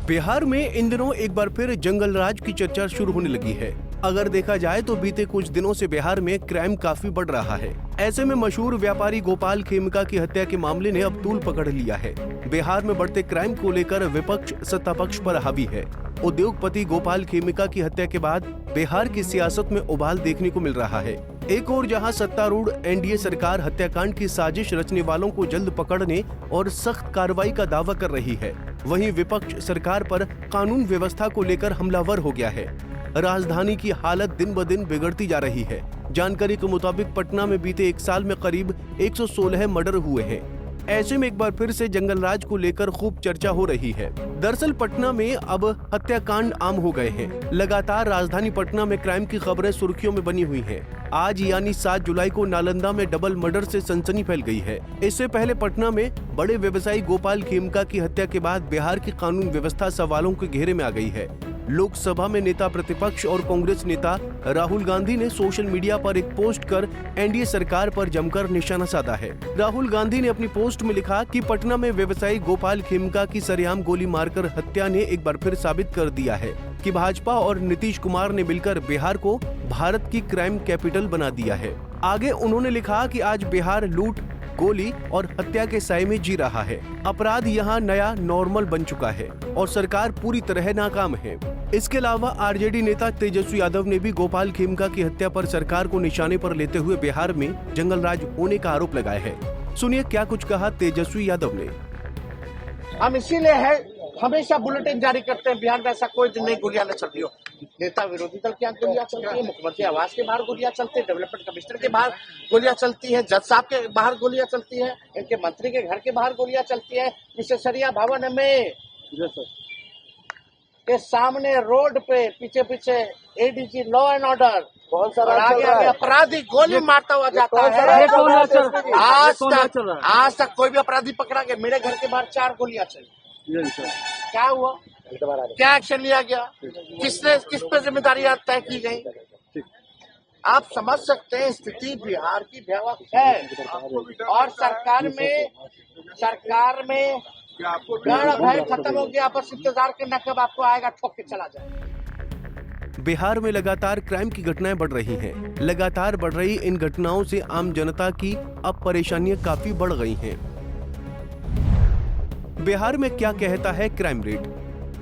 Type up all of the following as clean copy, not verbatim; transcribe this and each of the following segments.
बिहार में इन दिनों एक बार फिर जंगल राज की चर्चा शुरू होने लगी है। अगर देखा जाए तो बीते कुछ दिनों से बिहार में क्राइम काफी बढ़ रहा है। ऐसे में मशहूर व्यापारी गोपाल खेमका की हत्या के मामले ने अब तूल पकड़ लिया है। बिहार में बढ़ते क्राइम को लेकर विपक्ष सत्ता पक्ष पर हावी है। उद्योगपति गोपाल खेमका की हत्या के बाद बिहार की सियासत में उबाल देखने को मिल रहा है। एक ओर जहां सत्तारूढ़ एनडीए सरकार हत्याकांड की साजिश रचने वालों को जल्द पकड़ने और सख्त कार्रवाई का दावा कर रही है, वहीं विपक्ष सरकार पर कानून व्यवस्था को लेकर हमलावर हो गया है। राजधानी की हालत दिन ब दिन बिगड़ती जा रही है। जानकारी के मुताबिक पटना में बीते एक साल में करीब 116 मर्डर हुए हैं। ऐसे में एक बार फिर से जंगल राज को लेकर खूब चर्चा हो रही है। दरअसल पटना में अब हत्याकांड आम हो गए हैं। लगातार राजधानी पटना में क्राइम की खबरें सुर्खियों में बनी हुई हैं। आज यानी 7 जुलाई को नालंदा में डबल मर्डर से सनसनी फैल गई है। इससे पहले पटना में बड़े व्यवसायी गोपाल खेमका की हत्या के बाद बिहार की कानून व्यवस्था सवालों के घेरे में आ गई है। लोकसभा में नेता प्रतिपक्ष और कांग्रेस नेता राहुल गांधी ने सोशल मीडिया पर एक पोस्ट कर एनडीए सरकार पर जमकर निशाना साधा है। राहुल गांधी ने अपनी पोस्ट में लिखा कि पटना में व्यवसायी गोपाल खेमका की सरेआम गोली मारकर हत्या ने एक बार फिर साबित कर दिया है कि भाजपा और नीतीश कुमार ने मिलकर बिहार को भारत की क्राइम कैपिटल बना दिया है। आगे उन्होंने लिखा कि आज बिहार लूट, गोली और हत्या के साए में जी रहा है। अपराध यहाँ नया नॉर्मल बन चुका है और सरकार पूरी तरह नाकाम है। इसके अलावा आरजेडी नेता तेजस्वी यादव ने भी गोपाल खेमका की हत्या पर सरकार को निशाने पर लेते हुए बिहार में जंगल राज होने का आरोप लगाया है। सुनिए क्या कुछ कहा तेजस्वी यादव ने। हम इसीलिए है हमेशा बुलेटिन जारी करते हैं, बिहार में ऐसा कोई दिन नहीं गोलियां न चल रही हो। नेता विरोधी दल के यहाँ गोलियां चलती है, मुख्यमंत्री आवास के बाहर गोलियां चलती है, डेवलपमेंट कमिश्नर के बाहर गोलियां चलती है, जज साहब के बाहर गोलियां चलती है, इनके मंत्री के घर के बाहर गोलियां चलती है, विशेषरिया भवन में के सामने रोड पे पीछे पीछे एडीजी लॉ एंड ऑर्डर बहुत सारा आगे अपराधी गोली मारता हुआ जाता है। आज तक कोई भी अपराधी पकड़ा गया? मेरे घर के बाहर 4 गोलियां चली। क्या हुआ? क्या एक्शन लिया गया? किस पे जिम्मेदारी तय की गई? आप समझ सकते हैं स्थिति बिहार की भयावह है और सरकार में डर भय खत्म हो गया। बस इंतजार करना कब आपको आएगा, ठोक के चला जाए। बिहार में लगातार क्राइम की घटनाएं बढ़ रही हैं। लगातार बढ़ रही इन घटनाओं से आम जनता की अब परेशानियां काफी बढ़ गई हैं। बिहार में क्या कहता है क्राइम रेट?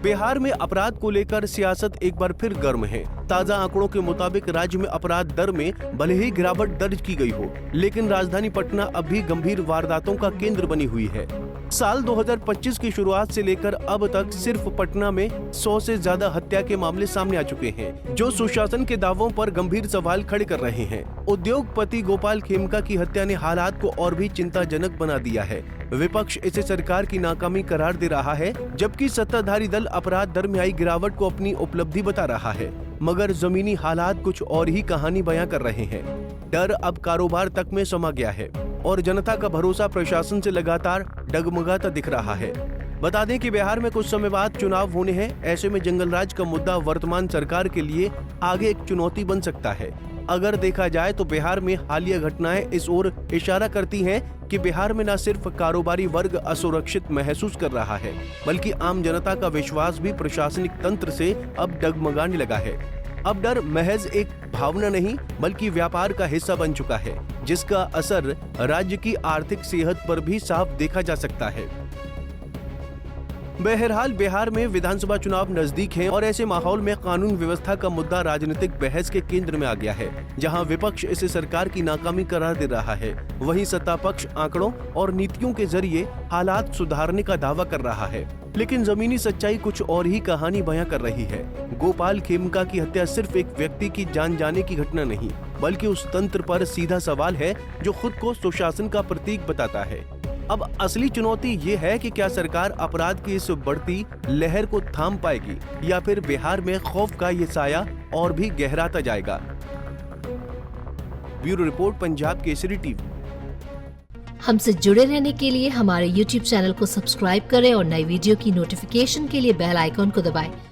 बिहार में अपराध को लेकर सियासत एक बार फिर गर्म है। ताजा आंकड़ों के मुताबिक राज्य में अपराध दर में भले ही गिरावट दर्ज की गई हो, लेकिन राजधानी पटना अब भी गंभीर वारदातों का केंद्र बनी हुई है। साल 2025 की शुरुआत से लेकर अब तक सिर्फ पटना में 100 से ज्यादा हत्या के मामले सामने आ चुके हैं, जो सुशासन के दावों पर गंभीर सवाल खड़े कर रहे हैं। उद्योगपति गोपाल खेमका की हत्या ने हालात को और भी चिंताजनक बना दिया है। विपक्ष इसे सरकार की नाकामी करार दे रहा है, जबकि सत्ताधारी दल अपराध दर में आई गिरावट को अपनी उपलब्धि बता रहा है, मगर जमीनी हालात कुछ और ही कहानी बयां कर रहे हैं। डर अब कारोबार तक में समा गया है और जनता का भरोसा प्रशासन से लगातार डगमगाता दिख रहा है। बता दें कि बिहार में कुछ समय बाद चुनाव होने हैं। ऐसे में जंगल राज का मुद्दा वर्तमान सरकार के लिए आगे एक चुनौती बन सकता है। अगर देखा जाए तो बिहार में हालिया घटनाएं इस ओर इशारा करती हैं कि बिहार में न सिर्फ कारोबारी वर्ग असुरक्षित महसूस कर रहा है, बल्कि आम जनता का विश्वास भी प्रशासनिक तंत्र से अब डगमगाने लगा है। अब डर महज एक भावना नहीं, बल्कि व्यापार का हिस्सा बन चुका है, जिसका असर राज्य की आर्थिक सेहत पर भी साफ देखा जा सकता है। बहरहाल बिहार में विधानसभा चुनाव नजदीक हैं और ऐसे माहौल में कानून व्यवस्था का मुद्दा राजनीतिक बहस के केंद्र में आ गया है। जहां विपक्ष इसे सरकार की नाकामी करार दे रहा है, वहीं सत्ता पक्ष आंकड़ों और नीतियों के जरिए हालात सुधारने का दावा कर रहा है। लेकिन जमीनी सच्चाई कुछ और ही कहानी बयां कर रही है। गोपाल खेमका की हत्या सिर्फ एक व्यक्ति की जान जाने की घटना नहीं, बल्कि उस तंत्र पर सीधा सवाल है जो खुद को सुशासन का प्रतीक बताता है। अब असली चुनौती ये है कि क्या सरकार अपराध की इस बढ़ती लहर को थाम पाएगी या फिर बिहार में खौफ का ये साया और भी गहराता जाएगा। Bureau report, Punjab Kesari TV. हमसे जुड़े रहने के लिए हमारे YouTube चैनल को सब्सक्राइब करें और नई वीडियो की नोटिफिकेशन के लिए बेल आइकॉन को दबाएं।